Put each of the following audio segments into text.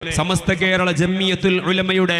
സമസ്ത കേരള ജംഇയ്യത്തുൽ ഉലമയുടെ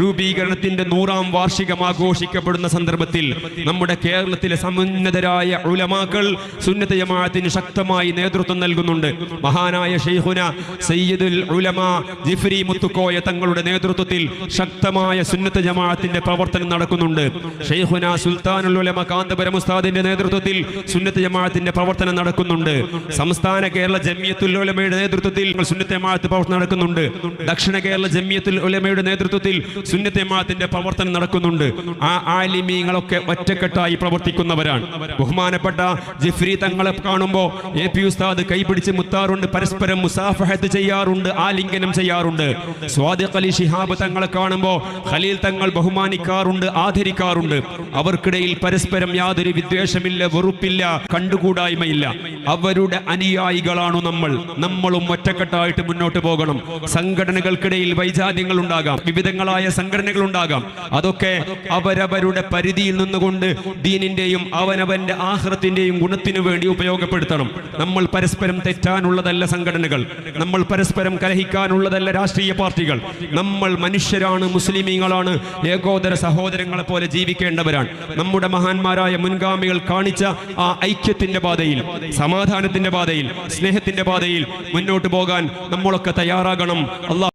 രൂപീകരണത്തിന്റെ 100ാം വാർഷികം ആഘോഷിക്കപ്പെടുന്ന സന്ദർഭത്തിൽ നമ്മുടെ കേരളത്തിലെ സമുന്നതരായ ഉലമാക്കൾ സുന്നത്ത് ജമാഅത്തിന് ശക്തമായി നേതൃത്വം നൽകുന്നുണ്ട്. മഹാനായ ശൈഖുന സയ്യിദുൽ ഉലമ ജിഫ്രി മുത്തുക്കോയ തങ്ങളുടെ നേതൃത്വത്തിൽ ശക്തമായ സുന്നത്ത് ജമാഅത്തിന്റെ പ്രവർത്തനം നടക്കുന്നുണ്ട്. ശൈഖുന സുൽത്താനുൽ ഉലമ കാന്തപുരം ഉസ്താദിന്റെ നേതൃത്വത്തിൽ സുന്നത്ത് ജമാഅത്തിന്റെ പ്രവർത്തനം നടക്കുന്നുണ്ട്. സംസ്ഥാന കേരള ജംഇയ്യത്തുൽ ഉലമയുടെ നേതൃത്വത്തിൽ സുന്നത്ത് ജമാഅത്ത് പ്രവർത്തനം നടക്കുന്നുണ്ട്. ദക്ഷിണ കേരള ജംഇയ്യത്തുൽ ഉലമയുടെ നേതൃത്വത്തിൽ സുന്നത്ത് ജമാഅത്തിന്റെ പ്രവർത്തനം നടക്കുന്നുണ്ട്. ആ ആലിമീങ്ങളൊക്കെ ഒറ്റക്കെട്ടായി പ്രവർത്തിക്കുന്നവരാണ്. ബഹുമാനപ്പെട്ട ജിഫ്രി തങ്ങളെ കാണുമ്പോൾ എ.പി. ഉസ്താദ് കൈപിടിച്ച് മുത്താറുണ്ട്, പരസ്പരം മുസാഫഹത്ത് ചെയ്യാറുണ്ട്, ആലിംഗനം ചെയ്യാറുണ്ട്. സ്വാദിഖ് അലി ശിഹാബ് തങ്ങളെ കാണുമ്പോൾ ഖലീൽ തങ്ങൾ ബഹുമാനിക്കാറുണ്ട്, ആദരിക്കാറുണ്ട്. അവർക്കിടയിൽ പരസ്പരം യാതൊരു വിദ്വേഷമില്ല, വെറുപ്പില്ല, കണ്ടുകൂടായ്മയില്ല. അവരുടെ അനുയായികളാണു നമ്മളും ഒറ്റക്കെട്ടായിട്ട് മുന്നോട്ട് പോകണം. സംഘടനകൾക്കിടയിൽ വൈജാത്യങ്ങൾ ഉണ്ടാകാം, വിവിധങ്ങളായ സംഘടനകൾ ഉണ്ടാകാം. അതൊക്കെ അവരവരുടെ പരിധിയിൽ നിന്നുകൊണ്ട് ദീനിന്റെയും അവനവന്റെ ആഖിറത്തിന്റെയും ഗുണത്തിനു വേണ്ടി ഉപയോഗപ്പെടുത്തണം. നമ്മൾ പരസ്പരം തെറ്റാനുള്ളതല്ല സംഘടനകൾ, നമ്മൾ പരസ്പരം കലഹിക്കാനുള്ളതല്ല രാഷ്ട്രീയ പാർട്ടികൾ. നമ്മൾ മനുഷ്യരാണ്, മുസ്ലിമീങ്ങളാണ്, ഏകോദര സഹോദരങ്ങളെ പോലെ ജീവിക്കേണ്ടവരാണ്. നമ്മുടെ മഹാന്മാരായ മുൻഗാമികൾ കാണിച്ച ആ ഐക്യത്തിന്റെ പാതയിൽ, സമാധാനത്തിന്റെ പാതയിൽ, സ്നേഹത്തിന്റെ പാതയിൽ മുന്നോട്ട് പോകാൻ നമ്മളൊക്കെ തയ്യാറാകണം. അല്ലാഹ്